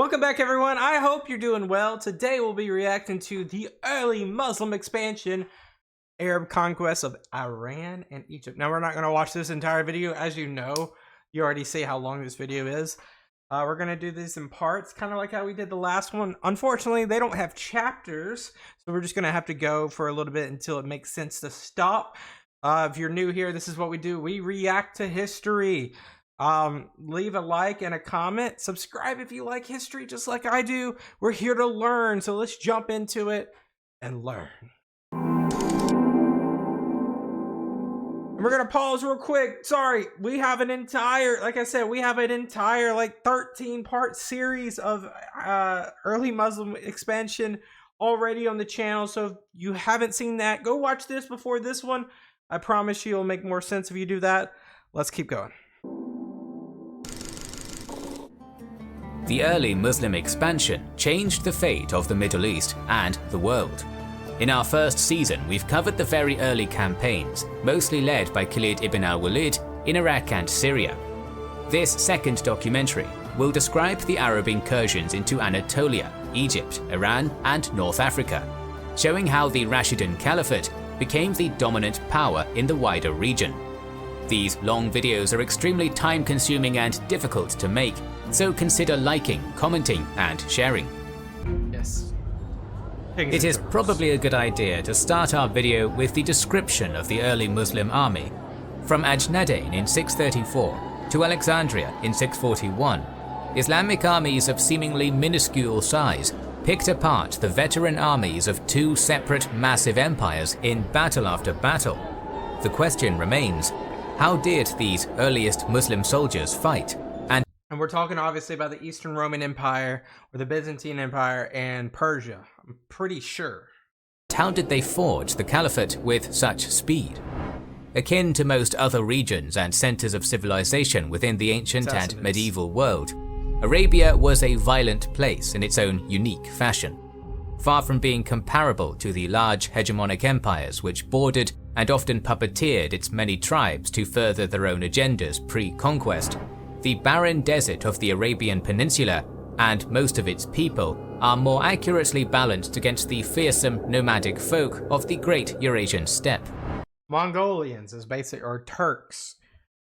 Welcome back, everyone. I hope you're doing well. Today we'll be reacting to the early Muslim expansion, Arab conquest of Iran and Egypt. Now, we're not going to watch this entire video. As you know, you already see how long this video is. We're going to do this in parts, kind of like how we did the last one. Unfortunately, they don't have chapters, so we're just going to have to go for a little bit until it makes sense to stop. If you're new here, this is what we do. We react to history. Leave a like and a comment. Subscribe if you like history just like I do. We're here to learn, so let's jump into it and learn. And we're gonna pause real quick. Sorry, we have an entire, like I said, we have an entire like 13-part series of early Muslim expansion already on the channel. So if you haven't seen that, go watch this before this one. I promise you it'll make more sense if you do that. Let's keep going. The early Muslim expansion changed the fate of the Middle East and the world. In our first season, we've covered the very early campaigns, mostly led by Khalid ibn al-Walid in Iraq and Syria. This second documentary will describe the Arab incursions into Anatolia, Egypt, Iran, and North Africa, showing how the Rashidun Caliphate became the dominant power in the wider region. These long videos are extremely time-consuming and difficult to make, so consider liking, commenting, and sharing. Yes. It is probably a good idea to start our video with the description of the early Muslim army. From Ajnadayn in 634 to Alexandria in 641, Islamic armies of seemingly minuscule size picked apart the veteran armies of two separate massive empires in battle after battle. The question remains, how did these earliest Muslim soldiers fight? And we're talking obviously about the Eastern Roman Empire, or the Byzantine Empire, and Persia, I'm pretty sure. How did they forge the caliphate with such speed? Akin to most other regions and centers of civilization within the ancient and medieval world, Arabia was a violent place in its own unique fashion. Far from being comparable to the large hegemonic empires which bordered and often puppeteered its many tribes to further their own agendas pre-conquest, the barren desert of the Arabian Peninsula and most of its people are more accurately balanced against the fearsome nomadic folk of the Great Eurasian Steppe. Mongolians is basic, or Turks,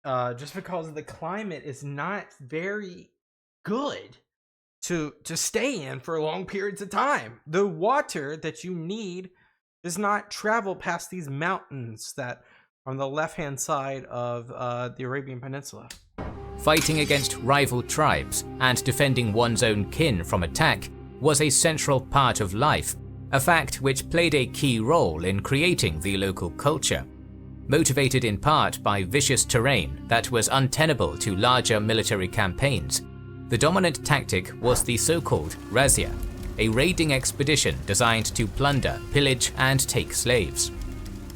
just because the climate is not very good to stay in for long periods of time. The water that you need does not travel past these mountains that are on the left-hand side of the Arabian Peninsula. Fighting against rival tribes and defending one's own kin from attack was a central part of life, a fact which played a key role in creating the local culture. Motivated in part by vicious terrain that was untenable to larger military campaigns, the dominant tactic was the so-called razzia, a raiding expedition designed to plunder, pillage, and take slaves.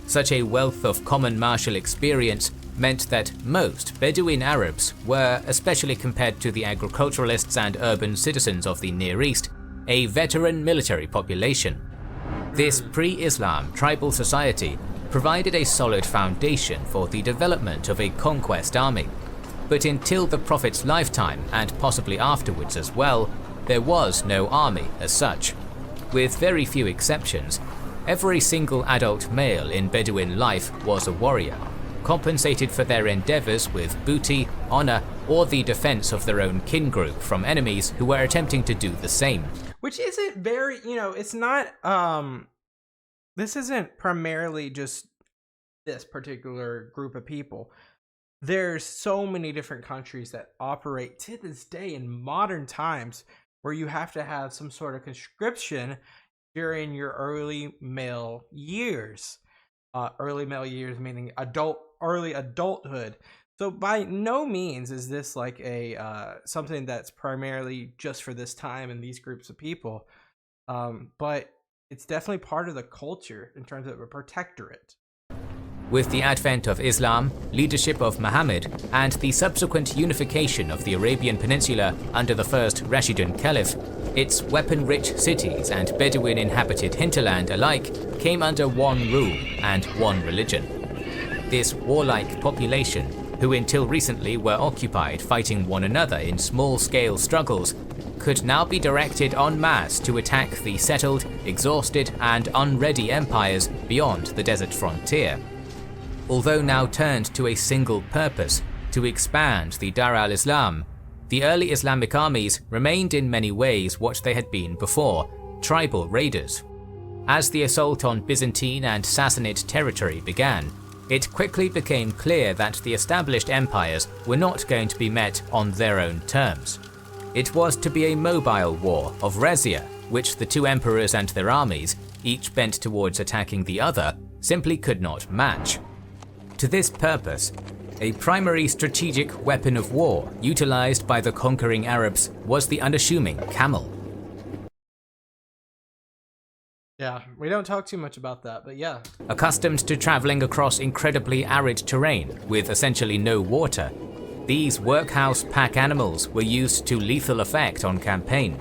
Such a wealth of common martial experience meant that most Bedouin Arabs were, especially compared to the agriculturalists and urban citizens of the Near East, a veteran military population. This pre-Islam tribal society provided a solid foundation for the development of a conquest army. But until the Prophet's lifetime, and possibly afterwards as well, there was no army as such. With very few exceptions, every single adult male in Bedouin life was a warrior, compensated for their endeavors with booty, honor, or the defense of their own kin group from enemies who were attempting to do the same. Which isn't very, it's not, this isn't primarily just this particular group of people. There's so many different countries that operate to this day in modern times where you have to have some sort of conscription during your early male years. Early male years meaning early adulthood. So by no means is this like a something that's primarily just for this time and these groups of people, but it's definitely part of the culture in terms of a protectorate. With the advent of Islam, leadership of Muhammad, and the subsequent unification of the Arabian Peninsula under the first Rashidun Caliph, its weapon-rich cities and Bedouin-inhabited hinterland alike came under one rule and one religion. This warlike population, who until recently were occupied fighting one another in small-scale struggles, could now be directed en masse to attack the settled, exhausted, and unready empires beyond the desert frontier. Although now turned to a single purpose, to expand the Dar al-Islam, the early Islamic armies remained in many ways what they had been before, tribal raiders. As the assault on Byzantine and Sassanid territory began, it quickly became clear that the established empires were not going to be met on their own terms. It was to be a mobile war of razzia, which the two emperors and their armies, each bent towards attacking the other, simply could not match. To this purpose, a primary strategic weapon of war utilized by the conquering Arabs was the unassuming camel. Yeah, we don't talk too much about that, but yeah. Accustomed to traveling across incredibly arid terrain with essentially no water, these workhouse pack animals were used to lethal effect on campaign.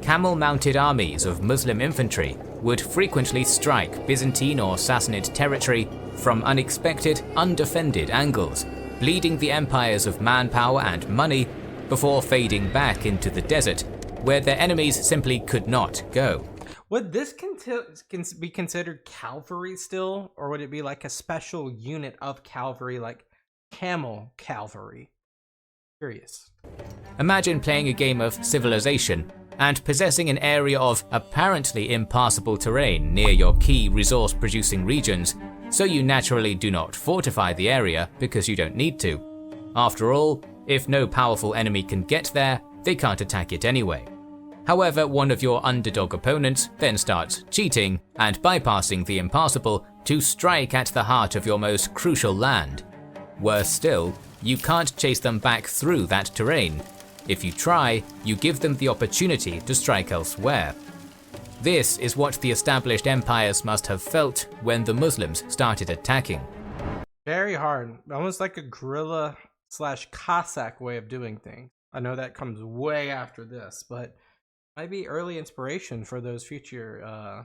Camel-mounted armies of Muslim infantry would frequently strike Byzantine or Sassanid territory from unexpected, undefended angles, bleeding the empires of manpower and money before fading back into the desert, where their enemies simply could not go. Would this be considered cavalry still, or would it be like a special unit of cavalry, like camel cavalry? Curious. Imagine playing a game of Civilization and possessing an area of apparently impassable terrain near your key resource-producing regions, so you naturally do not fortify the area because you don't need to. After all, if no powerful enemy can get there, they can't attack it anyway. However, one of your underdog opponents then starts cheating and bypassing the impassable to strike at the heart of your most crucial land. Worse still, you can't chase them back through that terrain. If you try, you give them the opportunity to strike elsewhere. This is what the established empires must have felt when the Muslims started attacking. Very hard, almost like a guerrilla / Cossack way of doing things. I know that comes way after this, but might be early inspiration for those future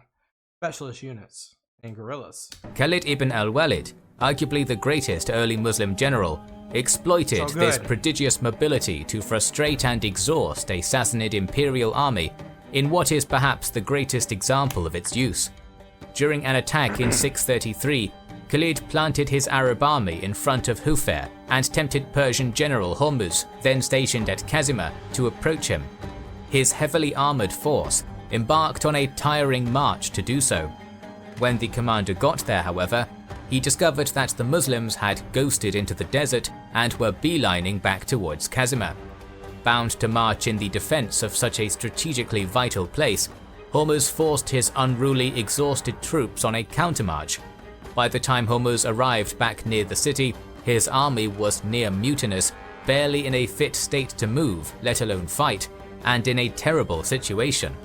specialist units and guerrillas. Khalid ibn al-Walid, arguably the greatest early Muslim general, exploited this prodigious mobility to frustrate and exhaust a Sassanid imperial army in what is perhaps the greatest example of its use. During an attack in 633, Khalid planted his Arab army in front of Hufair and tempted Persian general Hormuz, then stationed at Kazima, to approach him. His heavily armoured force embarked on a tiring march to do so. When the commander got there, however, he discovered that the Muslims had ghosted into the desert and were beelining back towards Kazima. Bound to march in the defence of such a strategically vital place, Hormuz forced his unruly, exhausted troops on a countermarch. By the time Hormuz arrived back near the city, his army was near mutinous, barely in a fit state to move, let alone fight, and in a terrible situation.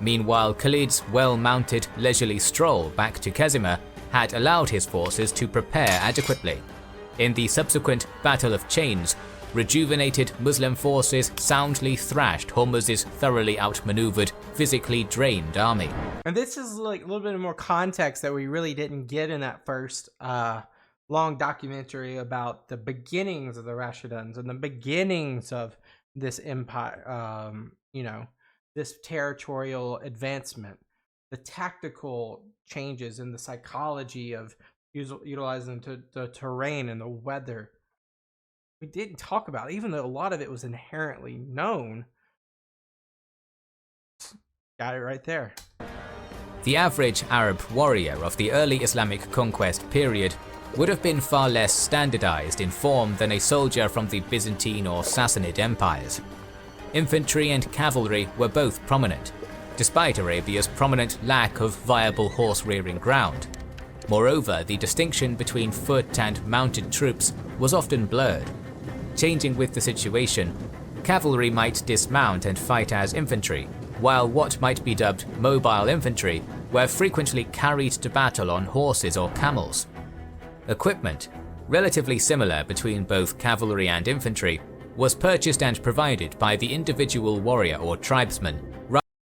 Meanwhile, Khalid's well-mounted, leisurely stroll back to Kazima had allowed his forces to prepare adequately. In the subsequent Battle of Chains, rejuvenated Muslim forces soundly thrashed Hormuz's thoroughly outmaneuvered, physically drained army. And this is like a little bit more context that we really didn't get in that first long documentary about the beginnings of the Rashiduns and the beginnings of this empire, this territorial advancement, the tactical changes in the psychology of utilizing the terrain and the weather. We didn't talk about it, even though a lot of it was inherently known. Got it right there. The average Arab warrior of the early Islamic conquest period would have been far less standardized in form than a soldier from the Byzantine or Sassanid empires. Infantry and cavalry were both prominent, despite Arabia's prominent lack of viable horse-rearing ground. Moreover, the distinction between foot and mounted troops was often blurred. Changing with the situation, cavalry might dismount and fight as infantry, while what might be dubbed mobile infantry were frequently carried to battle on horses or camels. Equipment, relatively similar between both cavalry and infantry, was purchased and provided by the individual warrior or tribesman,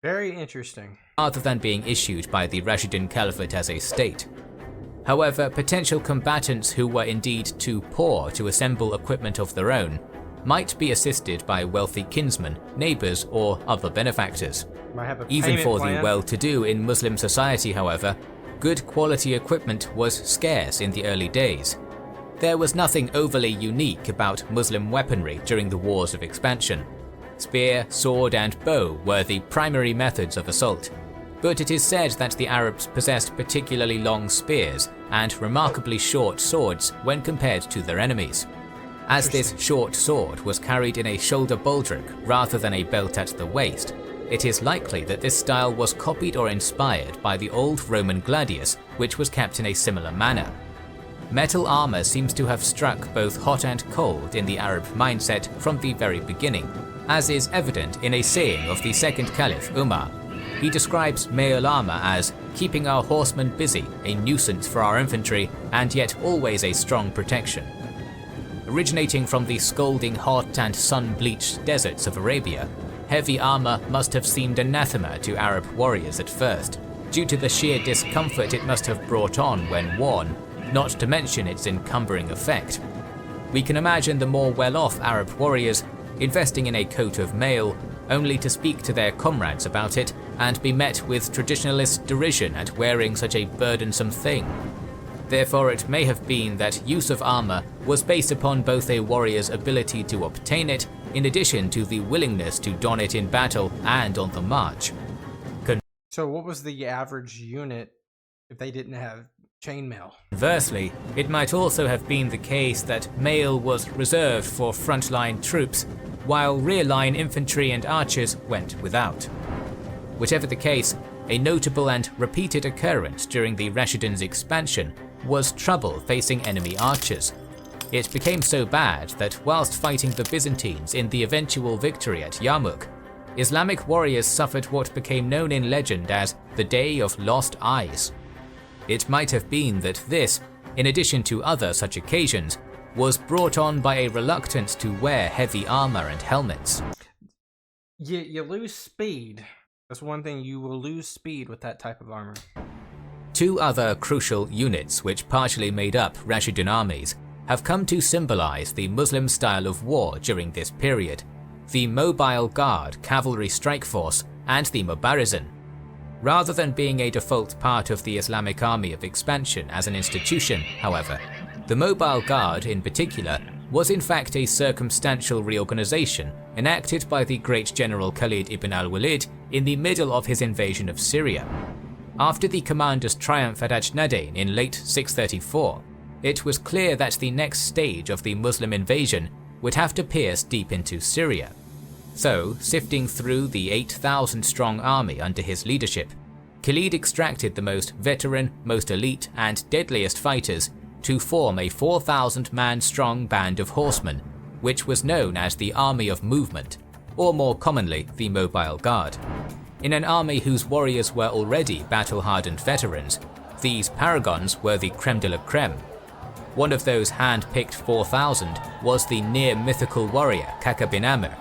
very interesting, rather than being issued by the Rashidun Caliphate as a state. However, potential combatants who were indeed too poor to assemble equipment of their own might be assisted by wealthy kinsmen, neighbors, or other benefactors. Might have a Even payment for plan. the well-to-do in Muslim society, however, good quality equipment was scarce in the early days. There was nothing overly unique about Muslim weaponry during the wars of expansion. Spear, sword, and bow were the primary methods of assault, but it is said that the Arabs possessed particularly long spears and remarkably short swords when compared to their enemies. As this short sword was carried in a shoulder baldric rather than a belt at the waist, it is likely that this style was copied or inspired by the old Roman gladius, which was kept in a similar manner. Metal armor seems to have struck both hot and cold in the Arab mindset from the very beginning, as is evident in a saying of the second Caliph Umar. He describes mail armor as keeping our horsemen busy, a nuisance for our infantry, and yet always a strong protection. Originating from the scalding hot and sun-bleached deserts of Arabia, heavy armor must have seemed anathema to Arab warriors at first, due to the sheer discomfort it must have brought on when worn, not to mention its encumbering effect. We can imagine the more well-off Arab warriors investing in a coat of mail, only to speak to their comrades about it and be met with traditionalist derision at wearing such a burdensome thing. Therefore, it may have been that use of armor was based upon both a warrior's ability to obtain it, in addition to the willingness to don it in battle and on the march. So what was the average unit if they didn't have chainmail? Conversely, it might also have been the case that mail was reserved for frontline troops, while rear-line infantry and archers went without. Whichever the case, a notable and repeated occurrence during the Rashidun's expansion was trouble facing enemy archers. It became so bad that whilst fighting the Byzantines in the eventual victory at Yarmouk, Islamic warriors suffered what became known in legend as the Day of Lost Eyes. It might have been that this, in addition to other such occasions, was brought on by a reluctance to wear heavy armor and helmets. You lose speed. That's one thing, you will lose speed with that type of armor. Two other crucial units which partially made up Rashidun armies have come to symbolize the Muslim style of war during this period: the Mobile Guard Cavalry Strike Force and the Mubarizan. Rather than being a default part of the Islamic Army of Expansion as an institution, however, the Mobile Guard in particular was in fact a circumstantial reorganization enacted by the great general Khalid ibn al-Walid in the middle of his invasion of Syria. After the commander's triumph at Ajnadayn in late 634, it was clear that the next stage of the Muslim invasion would have to pierce deep into Syria. So, sifting through the 8,000-strong army under his leadership, Khalid extracted the most veteran, most elite, and deadliest fighters to form a 4,000-man strong band of horsemen, which was known as the Army of Movement, or more commonly, the Mobile Guard. In an army whose warriors were already battle-hardened veterans, these paragons were the creme de la creme. One of those hand-picked 4,000 was the near-mythical warrior Kaka bin Amr.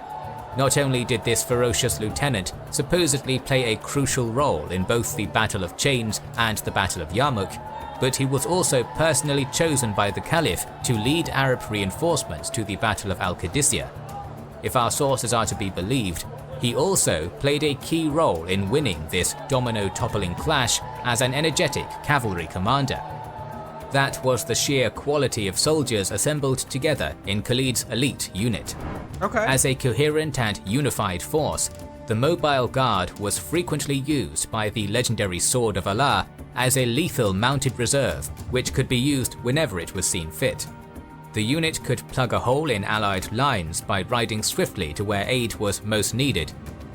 Not only did this ferocious lieutenant supposedly play a crucial role in both the Battle of Chains and the Battle of Yarmouk, but he was also personally chosen by the Caliph to lead Arab reinforcements to the Battle of al-Qadisiyyah. If our sources are to be believed, he also played a key role in winning this domino-toppling clash as an energetic cavalry commander. That was the sheer quality of soldiers assembled together in Khalid's elite unit. Okay. As a coherent and unified force, the Mobile Guard was frequently used by the legendary Sword of Allah as a lethal mounted reserve, which could be used whenever it was seen fit. The unit could plug a hole in allied lines by riding swiftly to where aid was most needed,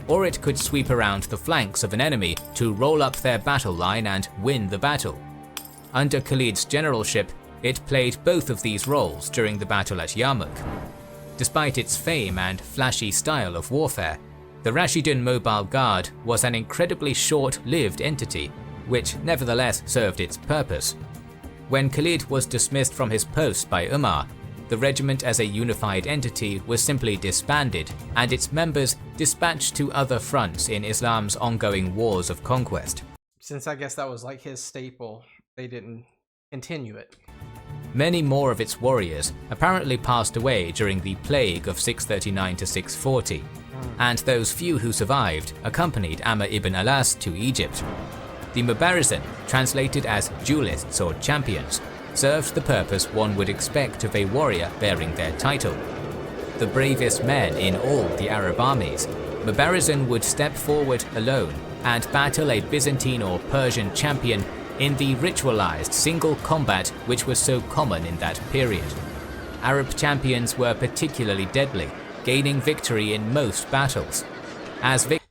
or it could sweep around the flanks of an enemy to roll up their battle line and win the battle. Under Khalid's generalship, it played both of these roles during the battle at Yarmouk. Despite its fame and flashy style of warfare, the Rashidun Mobile Guard was an incredibly short-lived entity, which nevertheless served its purpose. When Khalid was dismissed from his post by Umar, the regiment as a unified entity was simply disbanded and its members dispatched to other fronts in Islam's ongoing wars of conquest. Since I guess that was like his staple, they didn't continue it. Many more of its warriors apparently passed away during the plague of 639 to 640, and those few who survived accompanied Amr ibn Alas to Egypt. The Mubarizin, translated as duelists or champions, served the purpose one would expect of a warrior bearing their title. The bravest men in all the Arab armies, Mubarizin would step forward alone and battle a Byzantine or Persian champion in the ritualized single combat which was so common in that period. Arab champions were particularly deadly, gaining victory in most battles.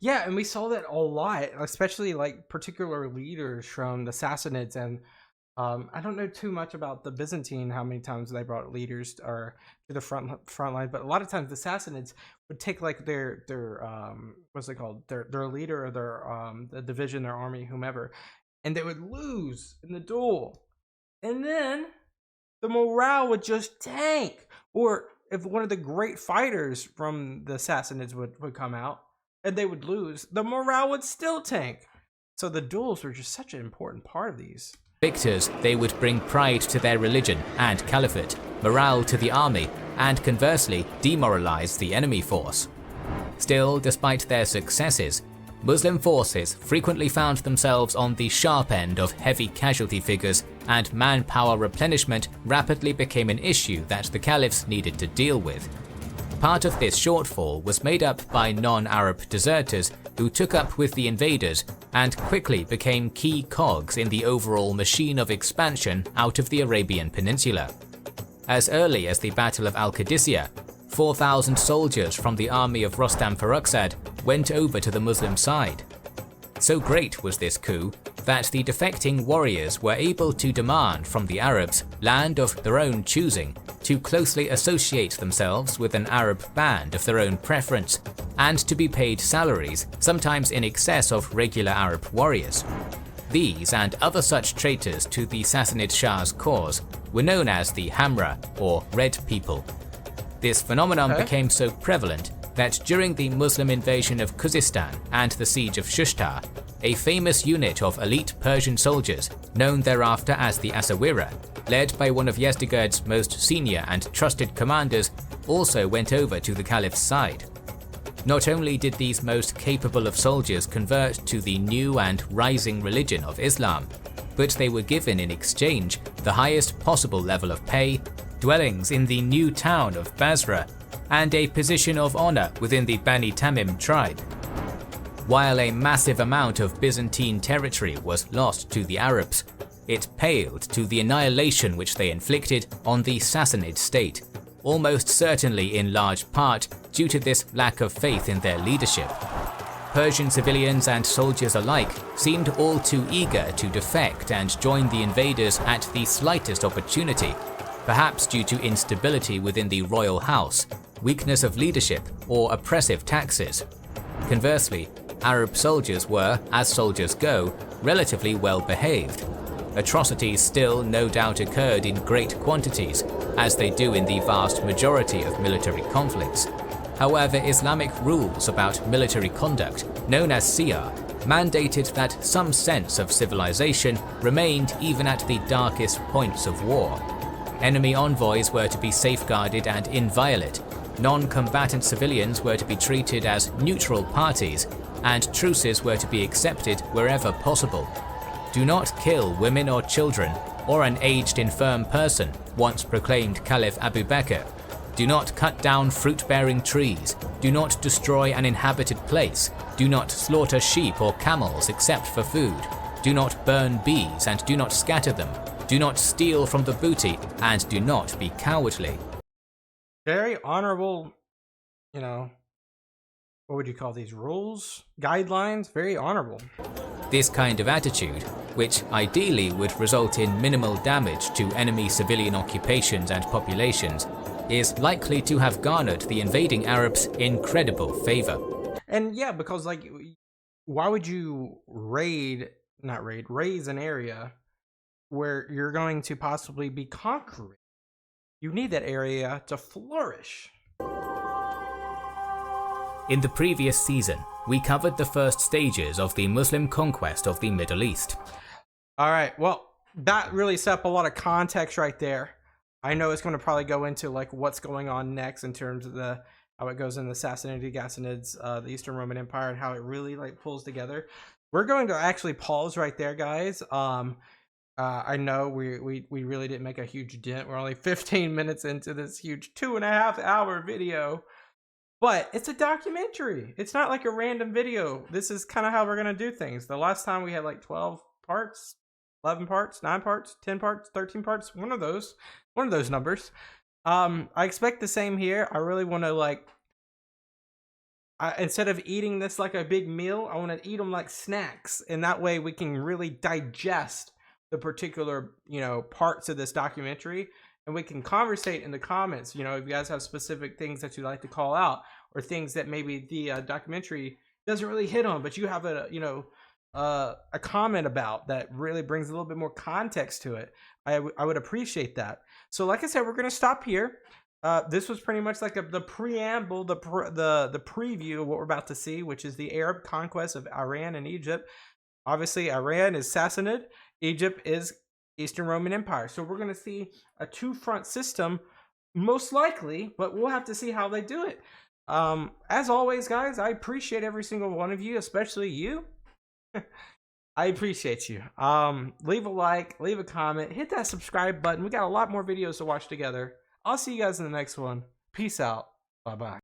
Yeah, and we saw that a lot, especially like particular leaders from the Sassanids, and I don't know too much about the Byzantine, how many times they brought leaders to the front line, but a lot of times the Sassanids would take like their what's it called, their leader or their the division, their army, whomever, and they would lose in the duel, and then the morale would just tank. Or if one of the great fighters from the Sassanids would come out and they would lose, the morale would still tank. So the duels were just such an important part of these. Victors, they would bring pride to their religion and caliphate, morale to the army, and conversely demoralize the enemy force. Still, despite their successes, Muslim forces frequently found themselves on the sharp end of heavy casualty figures, and manpower replenishment rapidly became an issue that the caliphs needed to deal with. Part of this shortfall was made up by non-Arab deserters who took up with the invaders and quickly became key cogs in the overall machine of expansion out of the Arabian Peninsula. As early as the Battle of al-Qadisiyyah, 4,000 soldiers from the army of Rostam Farrukhzad went over to the Muslim side. So great was this coup that the defecting warriors were able to demand from the Arabs land of their own choosing, to closely associate themselves with an Arab band of their own preference, and to be paid salaries sometimes in excess of regular Arab warriors. These and other such traitors to the Sassanid Shah's cause were known as the Hamra, or Red People. This phenomenon became so prevalent that during the Muslim invasion of Khuzestan and the siege of Shushtar, a famous unit of elite Persian soldiers, known thereafter as the Asawira, led by one of Yezdegerd's most senior and trusted commanders, also went over to the Caliph's side. Not only did these most capable of soldiers convert to the new and rising religion of Islam, but they were given in exchange the highest possible level of pay, dwellings in the new town of Basra, and a position of honor within the Bani Tamim tribe. While a massive amount of Byzantine territory was lost to the Arabs, it paled to the annihilation which they inflicted on the Sassanid state, almost certainly in large part due to this lack of faith in their leadership. Persian civilians and soldiers alike seemed all too eager to defect and join the invaders at the slightest opportunity, perhaps due to instability within the royal house, weakness of leadership, or oppressive taxes. Conversely, Arab soldiers were, as soldiers go, relatively well behaved. Atrocities still no doubt occurred in great quantities, as they do in the vast majority of military conflicts. However, Islamic rules about military conduct, known as siyar, mandated that some sense of civilization remained even at the darkest points of war. Enemy envoys were to be safeguarded and inviolate, non-combatant civilians were to be treated as neutral parties, and truces were to be accepted wherever possible. Do not kill women or children, or an aged infirm person, once proclaimed Caliph Abu Bakr. Do not cut down fruit-bearing trees. Do not destroy an inhabited place. Do not slaughter sheep or camels except for food. Do not burn bees and do not scatter them. Do not steal from the booty and do not be cowardly. Very honorable, what would you call these, rules? Guidelines? Very honorable. This kind of attitude, which ideally would result in minimal damage to enemy civilian occupations and populations, is likely to have garnered the invading Arabs incredible favor. And yeah, because why would you raise an area where you're going to possibly be conquering? You need that area to flourish. In the previous season, we covered the first stages of the Muslim conquest of the Middle East. All right, well, that really set up a lot of context right there. I know it's going to probably go into like what's going on next in terms of the how it goes in the Sassanian Gassanids, the Eastern Roman Empire, and how it really like pulls together. We're going to actually pause right there, guys. I know we really didn't make a huge dent. We're only 15 minutes into this huge 2.5-hour video, but it's a documentary. It's not like a random video. This is kind of how we're gonna do things. The last time we had like 12 parts, 11 parts, 9 parts, 10 parts, 13 parts. One of those numbers. I expect the same here. I really want to like. Instead of eating this like a big meal, I want to eat them like snacks, and that way we can really digest the particular, you know, parts of this documentary, and we can conversate in the comments. You know, if you guys have specific things that you'd like to call out, or things that maybe the documentary doesn't really hit on, but you have a, you know, a comment about that really brings a little bit more context to it, I would appreciate that. So like I said, we're going to stop here. This was pretty much like the preamble, the preview of what we're about to see, which is the Arab conquest of Iran and Egypt. Obviously, Iran is Sassanid, Egypt is Eastern Roman Empire. So we're going to see a two-front system, most likely, but we'll have to see how they do it. As always, guys, I appreciate every single one of you, especially you. I appreciate you. Leave a like, leave a comment, hit that subscribe button. We got a lot more videos to watch together. I'll see you guys in the next one. Peace out. Bye-bye.